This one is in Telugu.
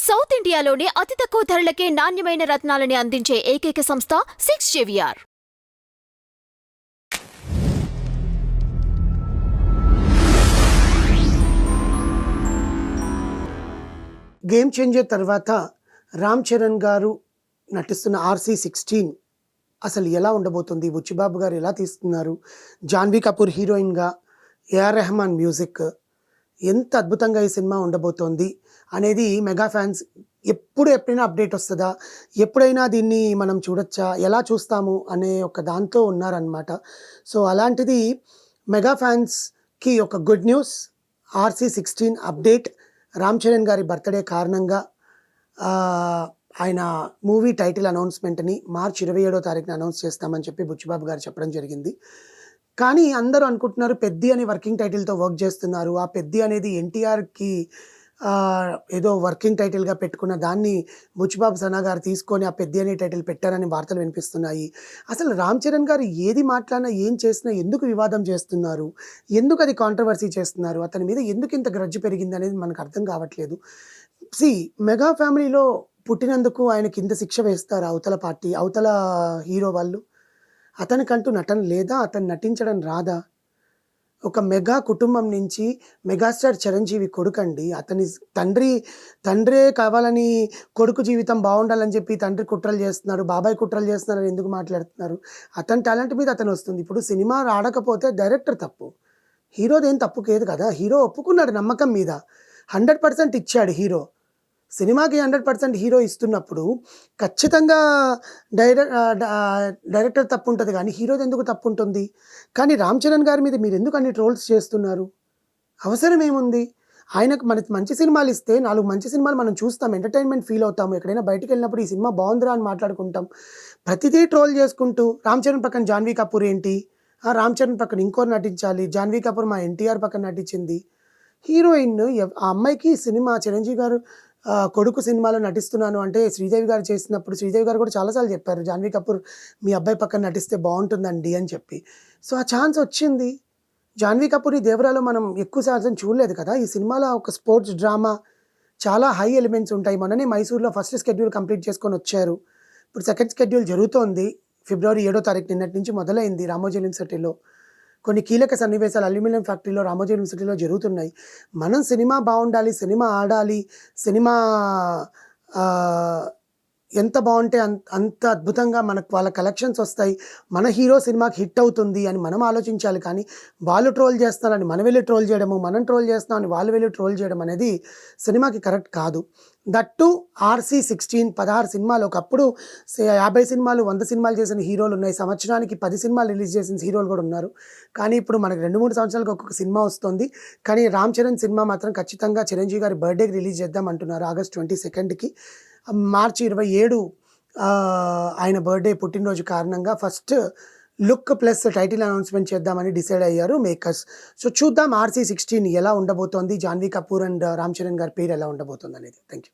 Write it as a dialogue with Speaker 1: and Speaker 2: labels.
Speaker 1: సౌత్ ఇండియాలోనే అతి తక్కువ ధరలకే నాణ్యమైన రత్నాలని అందించే ఏకైక సంస్థ 6JVR.
Speaker 2: గేమ్ చేంజర్ తర్వాత రామ్ చరణ్ గారు నటిస్తున్న RC16 అసలు ఎలా ఉండబోతుంది, బుచ్చిబాబు గారు ఎలా తీస్తున్నారు, జాన్వీ కపూర్ హీరోయిన్గా, ఏఆర్ రెహమాన్ మ్యూజిక్, ఎంత అద్భుతంగా ఈ సినిమా ఉండబోతోంది అనేది మెగా ఫ్యాన్స్ ఎప్పుడైనా అప్డేట్ వస్తుందా, ఎప్పుడైనా దీన్ని మనం చూడొచ్చా, ఎలా చూస్తాము అనే ఒక దాంతో ఉన్నారనమాట. సో అలాంటిది మెగా ఫ్యాన్స్కి ఒక good news. RC16 update. Ram Charan గారి బర్త్డే కారణంగా ఆయన మూవీ టైటిల్ అనౌన్స్మెంట్ని మార్చి 27వ తారీఖున అనౌన్స్ చేస్తామని చెప్పి బుచ్చిబాబు గారు చెప్పడం జరిగింది. కానీ అందరూ అనుకుంటున్నారు పెద్ది అనే వర్కింగ్ టైటిల్తో వర్క్ చేస్తున్నారు. ఆ పెద్ది అనేది ఎన్టీఆర్కి ఏదో వర్కింగ్ టైటిల్గా పెట్టుకున్న దాన్ని బుచ్చిబాబు సనా గారు తీసుకొని ఆ పెద్ది అనే టైటిల్ పెట్టారని వార్తలు వినిపిస్తున్నాయి. అసలు రామ్ చరణ్ గారు ఏది మాట్లాడినా ఏం చేసినా ఎందుకు వివాదం చేస్తున్నారు, ఎందుకు అది కాంట్రవర్సీ చేస్తున్నారు, అతని మీద ఎందుకు ఇంత గ్రడ్జ్ పెరిగింది అనేది మనకు అర్థం కావట్లేదు. మెగా ఫ్యామిలీలో పుట్టినందుకు ఆయనకి ఇంత శిక్ష వేస్తారు అవతల పార్టీ, అవతల హీరో వాళ్ళు. అతనికంటూ నటన లేదా, అతను నటించడం రాదా? ఒక మెగా కుటుంబం నుంచి మెగాస్టార్ చిరంజీవి కొడుకండి. అతని తండ్రే కావాలని కొడుకు జీవితం బాగుండాలని చెప్పి తండ్రి కుట్రలు చేస్తున్నారు, బాబాయ్ కుట్రలు చేస్తున్నారని ఎందుకు మాట్లాడుతున్నారు? అతని టాలెంట్ మీద అతను వస్తుంది. ఇప్పుడు సినిమా ఆడకపోతే డైరెక్టర్ తప్పు, హీరోదేం తప్పు లేదు కదా. హీరో ఒప్పుకున్నాడు నమ్మకం మీద, 100% ఇచ్చాడు హీరో. సినిమాకి 100% హీరో ఇస్తున్నప్పుడు ఖచ్చితంగా డైరెక్టర్ తప్పు ఉంటుంది, కానీ హీరోది ఎందుకు తప్పు ఉంటుంది? కానీ రామ్ చరణ్ గారి మీద మీరు ఎందుకు అన్ని ట్రోల్స్ చేస్తున్నారు? అవసరం ఏముంది? ఆయనకు మంచి సినిమాలు ఇస్తే 4 మంచి సినిమాలు మనం చూస్తాం, ఎంటర్టైన్మెంట్ ఫీల్ అవుతాము. ఎక్కడైనా బయటికి వెళ్ళినప్పుడు ఈ సినిమా బాగుందిరా అని మాట్లాడుకుంటాం. ప్రతిదీ ట్రోల్ చేసుకుంటూ రామ్ చరణ్ పక్కన జాన్వీ కపూర్ ఏంటి, రామ్ చరణ్ పక్కన ఇంకోరు నటించాలి, జాన్వీ కపూర్ మా ఎన్టీఆర్ పక్కన నటించింది. హీరోయిన్ ఆ అమ్మాయికి సినిమా చిరంజీవి గారు కొడుకు సినిమాలో నటిస్తున్నాను అంటే శ్రీదేవి గారు చేసినప్పుడు శ్రీదేవి గారు కూడా చాలాసార్లు చెప్పారు జాన్వీ కపూర్ మీ అబ్బాయి పక్కన నటిస్తే బాగుంటుందండి అని చెప్పి. సో ఆ ఛాన్స్ వచ్చింది. జాన్వీ కపూర్ ఈ దేవరాలో మనం ఎక్కువ శాతం చూడలేదు కదా. ఈ సినిమాలో ఒక స్పోర్ట్స్ డ్రామా, చాలా హై ఎలిమెంట్స్ ఉంటాయి. మొన్ననే మైసూర్లో ఫస్ట్ షెడ్యూల్ కంప్లీట్ చేసుకొని వచ్చారు. ఇప్పుడు సెకండ్ షెడ్యూల్ జరుగుతోంది. ఫిబ్రవరి 7వ తారీఖు నిన్నటి నుంచి మొదలైంది. రామోజీ యూనివర్సిటీలో కొన్ని కీలక సన్నివేశాలు అల్యూమినియం ఫ్యాక్టరీలో, రామోజీ యూనివర్సిటీలో జరుగుతున్నాయి. మనం సినిమా బాగుండాలి, సినిమా ఆడాలి, సినిమా ఎంత బాగుంటే అంత అద్భుతంగా వాళ్ళ కలెక్షన్స్ వస్తాయి, మన హీరో సినిమాకి హిట్ అవుతుంది అని మనం ఆలోచించాలి. కానీ వాళ్ళు ట్రోల్ చేస్తున్నారని మనం వెళ్ళి ట్రోల్ చేయడము, మనం ట్రోల్ చేస్తున్నామని వాళ్ళు వెళ్ళి ట్రోల్ చేయడం అనేది సినిమాకి కరెక్ట్ కాదు. దట్టు RC16 16 సినిమాలు. ఒకప్పుడు 50 సినిమాలు 100 సినిమాలు చేసిన హీరోలు ఉన్నాయి, సంవత్సరానికి 10 సినిమాలు రిలీజ్ చేసిన హీరోలు కూడా ఉన్నారు. కానీ ఇప్పుడు మనకి 2-3 సంవత్సరాలకు ఒక్కొక్క సినిమా వస్తుంది. కానీ రామ్ చరణ్ సినిమా మాత్రం ఖచ్చితంగా చిరంజీవి గారి బర్త్డేకి రిలీజ్ చేద్దాం అంటున్నారు. ఆగస్ట్ 22కి. మార్చి 27 ఆయన బర్త్డే పుట్టినరోజు కారణంగా first look plus title announcement చేద్దామని డిసైడ్ అయ్యారు మేకర్స్. సో చూద్దాం RC16 ఎలా ఉండబోతోంది, జాన్వీ కపూర్ అండ్ రామ్ చరణ్ గారి పేరు ఎలా ఉండబోతుంది అనేది. Thank you.